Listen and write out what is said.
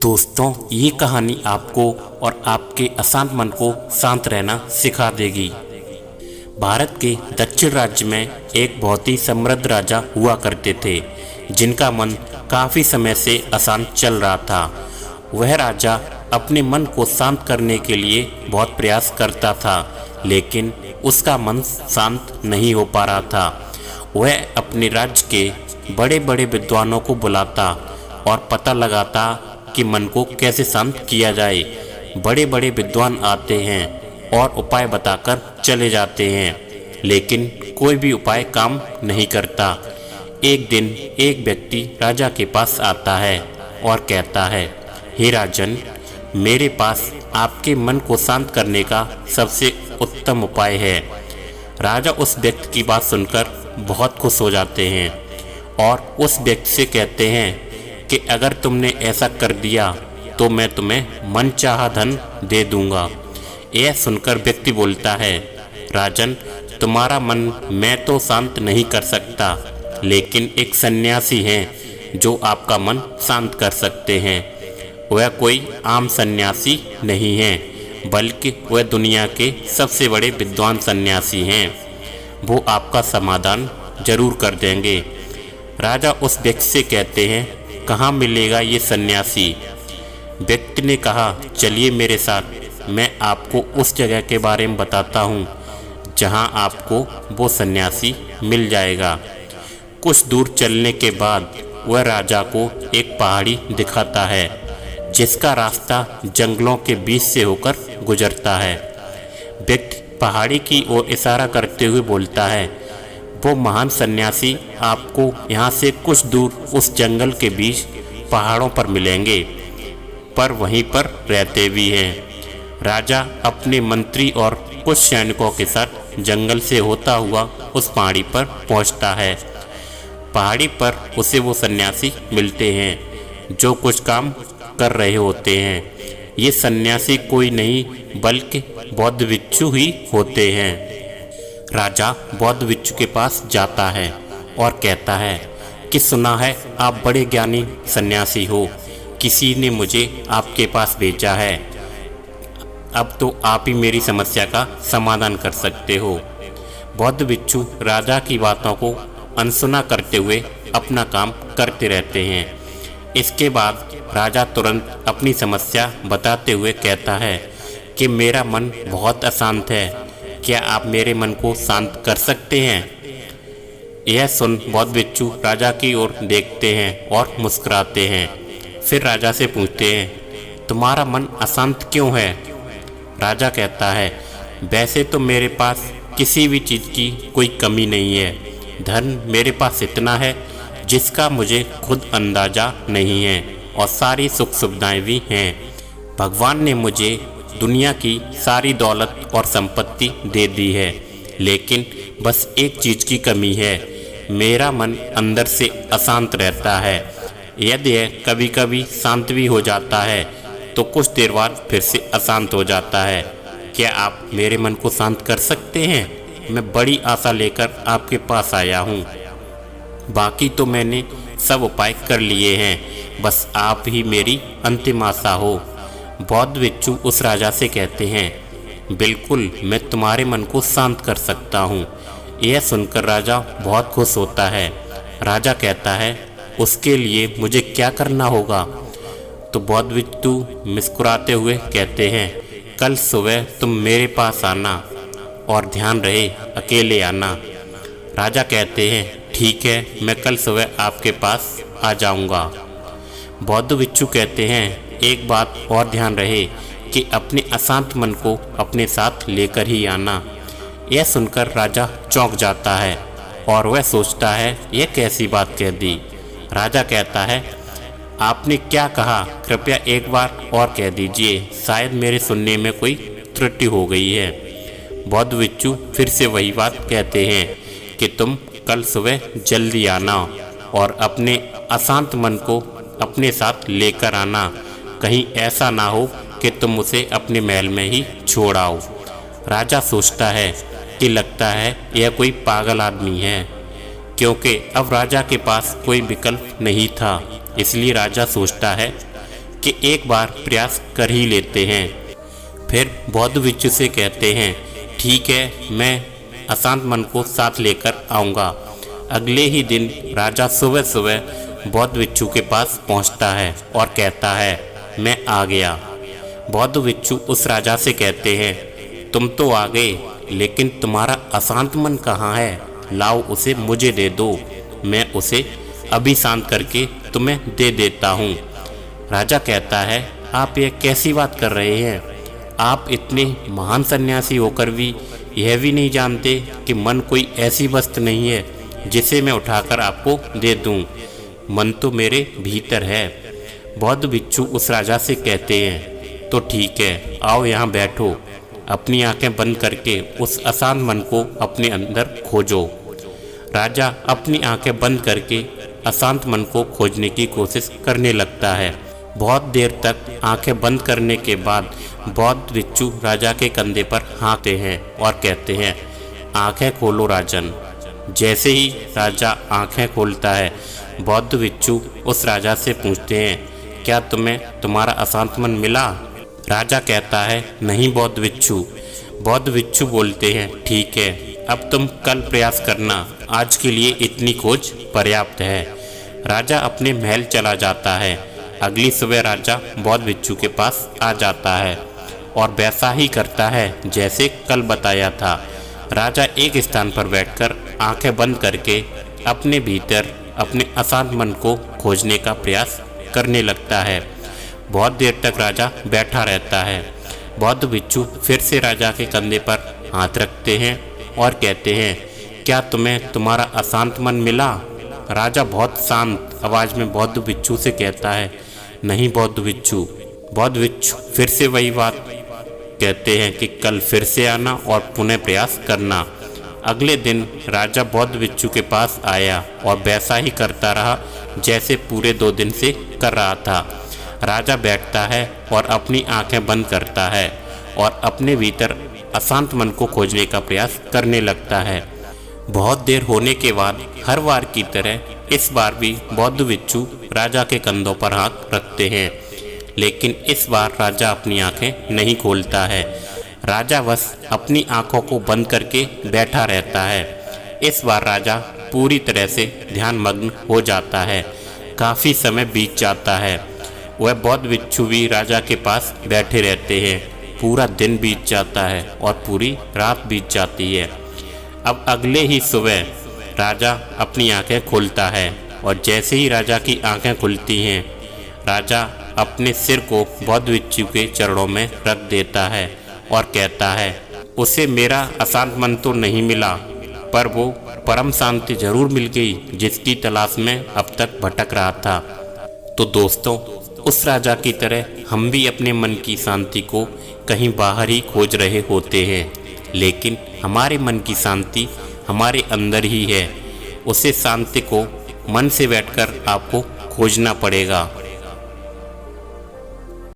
दोस्तों, ये कहानी आपको और आपके अशांत मन को शांत रहना सिखा देगी। भारत के दक्षिण राज्य में एक बहुत ही समृद्ध राजा हुआ करते थे, जिनका मन काफ़ी समय से अशांत चल रहा था। वह राजा अपने मन को शांत करने के लिए बहुत प्रयास करता था, लेकिन उसका मन शांत नहीं हो पा रहा था। वह अपने राज्य के बड़े बड़े विद्वानों को बुलाता और पता लगाता कि मन को कैसे शांत किया जाए। बड़े बड़े विद्वान आते हैं और उपाय बताकर चले जाते हैं, लेकिन कोई भी उपाय काम नहीं करता। एक दिन एक व्यक्ति राजा के पास आता है और कहता है, हे राजन, मेरे पास आपके मन को शांत करने का सबसे उत्तम उपाय है। राजा उस व्यक्ति की बात सुनकर बहुत खुश हो जाते हैं और उस व्यक्ति से कहते हैं कि अगर तुमने ऐसा कर दिया तो मैं तुम्हें मनचाहा धन दे दूंगा। यह सुनकर व्यक्ति बोलता है, राजन, तुम्हारा मन मैं तो शांत नहीं कर सकता, लेकिन एक सन्यासी हैं जो आपका मन शांत कर सकते हैं। वह कोई आम सन्यासी नहीं है, बल्कि वह दुनिया के सबसे बड़े विद्वान सन्यासी हैं। वो आपका समाधान जरूर कर देंगे। राजा उस व्यक्ति से कहते हैं, कहाँ मिलेगा ये सन्यासी? व्यक्ति ने कहा, चलिए मेरे साथ, मैं आपको उस जगह के बारे में बताता हूँ जहाँ आपको वो सन्यासी मिल जाएगा। कुछ दूर चलने के बाद वह राजा को एक पहाड़ी दिखाता है, जिसका रास्ता जंगलों के बीच से होकर गुजरता है। व्यक्ति पहाड़ी की ओर इशारा करते हुए बोलता है, वो महान सन्यासी आपको यहाँ से कुछ दूर उस जंगल के बीच पहाड़ों पर मिलेंगे, पर वहीं पर रहते भी हैं। राजा अपने मंत्री और कुछ सैनिकों के साथ जंगल से होता हुआ उस पहाड़ी पर पहुँचता है। पहाड़ी पर उसे वो सन्यासी मिलते हैं जो कुछ काम कर रहे होते हैं। ये सन्यासी कोई नहीं बल्कि बौद्ध भिक्षु ही होते हैं। राजा बौद्ध भिक्षु के पास जाता है और कहता है कि सुना है आप बड़े ज्ञानी सन्यासी हो, किसी ने मुझे आपके पास भेजा है। अब तो आप ही मेरी समस्या का समाधान कर सकते हो। बौद्ध भिक्षु राजा की बातों को अनसुना करते हुए अपना काम करते रहते हैं। इसके बाद राजा तुरंत अपनी समस्या बताते हुए कहता है कि मेरा मन बहुत अशांत है, क्या आप मेरे मन को शांत कर सकते हैं? यह सुन बौद्ध भिक्षु राजा की ओर देखते हैं और मुस्कुराते हैं। फिर राजा से पूछते हैं, तुम्हारा मन अशांत क्यों है? राजा कहता है, वैसे तो मेरे पास किसी भी चीज़ की कोई कमी नहीं है। धन मेरे पास इतना है जिसका मुझे खुद अंदाज़ा नहीं है, और सारी सुख सुविधाएं भी हैं। भगवान ने मुझे दुनिया की सारी दौलत और संपत्ति दे दी है, लेकिन बस एक चीज़ की कमी है, मेरा मन अंदर से अशांत रहता है। यदि यह कभी कभी शांत भी हो जाता है तो कुछ देर बाद फिर से अशांत हो जाता है। क्या आप मेरे मन को शांत कर सकते हैं? मैं बड़ी आशा लेकर आपके पास आया हूँ। बाकी तो मैंने सब उपाय कर लिए हैं, बस आप ही मेरी अंतिम आशा हो। बौद्ध भिक्षु उस राजा से कहते हैं, बिल्कुल, मैं तुम्हारे मन को शांत कर सकता हूँ। यह सुनकर राजा बहुत खुश होता है। राजा कहता है, उसके लिए मुझे क्या करना होगा? तो बौद्ध भिक्षु मुस्कुराते हुए कहते हैं, कल सुबह तुम मेरे पास आना, और ध्यान रहे अकेले आना। राजा कहते हैं, ठीक है, मैं कल सुबह आपके पास आ जाऊंगा। बौद्ध भिक्षु कहते हैं, एक बात और ध्यान रहे कि अपने अशांत मन को अपने साथ लेकर ही आना। यह सुनकर राजा चौंक जाता है और वह सोचता है, यह कैसी बात कह दी। राजा कहता है, आपने क्या कहा? कृपया एक बार और कह दीजिए, शायद मेरे सुनने में कोई त्रुटि हो गई है। बौद्ध भिक्षु फिर से वही बात कहते हैं कि तुम कल सुबह जल्दी आना और अपने अशांत मन को अपने साथ लेकर आना। कहीं ऐसा ना हो कि तुम उसे अपने महल में ही छोड़ आओ। राजा सोचता है कि लगता है यह कोई पागल आदमी है, क्योंकि अब राजा के पास कोई विकल्प नहीं था। इसलिए राजा सोचता है कि एक बार प्रयास कर ही लेते हैं। फिर बौद्ध भिक्षु से कहते हैं, ठीक है, मैं अशांत मन को साथ लेकर आऊँगा। अगले ही दिन राजा सुबह सुबह बौद्ध भिक्षु के पास पहुँचता है और कहता है, मैं आ गया। बौद्ध भिक्षु उस राजा से कहते हैं, तुम तो आ गए, लेकिन तुम्हारा अशांत मन कहाँ है? लाओ उसे मुझे दे दो, मैं उसे अभी शांत करके तुम्हें दे देता हूँ। राजा कहता है, आप यह कैसी बात कर रहे हैं? आप इतने महान सन्यासी होकर भी यह भी नहीं जानते कि मन कोई ऐसी वस्तु नहीं है जिसे मैं उठाकर आपको दे दूं। मन तो मेरे भीतर है। बौद्ध भिक्षु उस राजा से कहते हैं, तो ठीक है, आओ यहाँ बैठो। अपनी आंखें बंद करके उस अशांत मन को अपने अंदर खोजो। राजा अपनी आंखें बंद करके अशांत मन को खोजने की कोशिश करने लगता है। बहुत देर तक आंखें बंद करने के बाद बौद्ध भिक्षु राजा के कंधे पर हाँकते हैं और कहते हैं, आंखें खोलो राजन। जैसे ही राजा आंखें खोलता है, बौद्ध भिक्षु उस राजा से पूछते हैं, क्या तुम्हें तुम्हारा अशांत मन मिला? राजा कहता है, नहीं बौद्ध भिक्षु। बौद्ध भिक्षु बोलते हैं, ठीक है, अब तुम कल प्रयास करना, आज के लिए इतनी खोज पर्याप्त है। राजा अपने महल चला जाता है। अगली सुबह राजा बौद्ध भिक्षु के पास आ जाता है और वैसा ही करता है जैसे कल बताया था। राजा एक स्थान पर बैठकर आंखें बंद करके अपने भीतर अपने अशांत मन को खोजने का प्रयास करने लगता है। बहुत देर तक राजा बैठा रहता है। बौद्ध भिक्षु फिर से राजा के कंधे पर हाथ रखते हैं और कहते हैं, क्या तुम्हें तुम्हारा अशांत मन मिला? राजा बहुत शांत आवाज में बौद्ध भिक्षु से कहता है, नहीं बौद्ध भिक्षु। बौद्ध भिक्षु फिर से वही बात कहते हैं कि कल फिर से आना और पुनः प्रयास करना। अगले दिन राजा बौद्ध भिक्षु के पास आया और वैसा ही करता रहा जैसे पूरे 2 दिन से कर रहा था। राजा बैठता है और अपनी आंखें बंद करता है और अपने भीतर अशांत मन को खोजने का प्रयास करने लगता है। बहुत देर होने के बाद हर बार की तरह इस बार भी बौद्ध भिक्षु राजा के कंधों पर हाथ रखते हैं, लेकिन इस बार राजा अपनी आंखें नहीं खोलता है। राजा बस अपनी आंखों को बंद करके बैठा रहता है। इस बार राजा पूरी तरह से ध्यान मग्न हो जाता है। काफ़ी समय बीत जाता है। वह बौद्ध भिक्षु भी राजा के पास बैठे रहते हैं। पूरा दिन बीत जाता है और पूरी रात बीत जाती है। अब अगले ही सुबह राजा अपनी आंखें खोलता है और जैसे ही राजा की आंखें खुलती हैं, राजा अपने सिर को बौद्ध भिक्षु के चरणों में रख देता है और कहता है, उसे मेरा अशांत मन तो नहीं मिला, पर वो परम शांति जरूर मिल गई जिसकी तलाश में अब तक भटक रहा था। तो दोस्तों, उस राजा की तरह हम भी अपने मन की शांति को कहीं बाहर ही खोज रहे होते हैं, लेकिन हमारे मन की शांति हमारे अंदर ही है। उसे शांति को मन से बैठकर आपको खोजना पड़ेगा।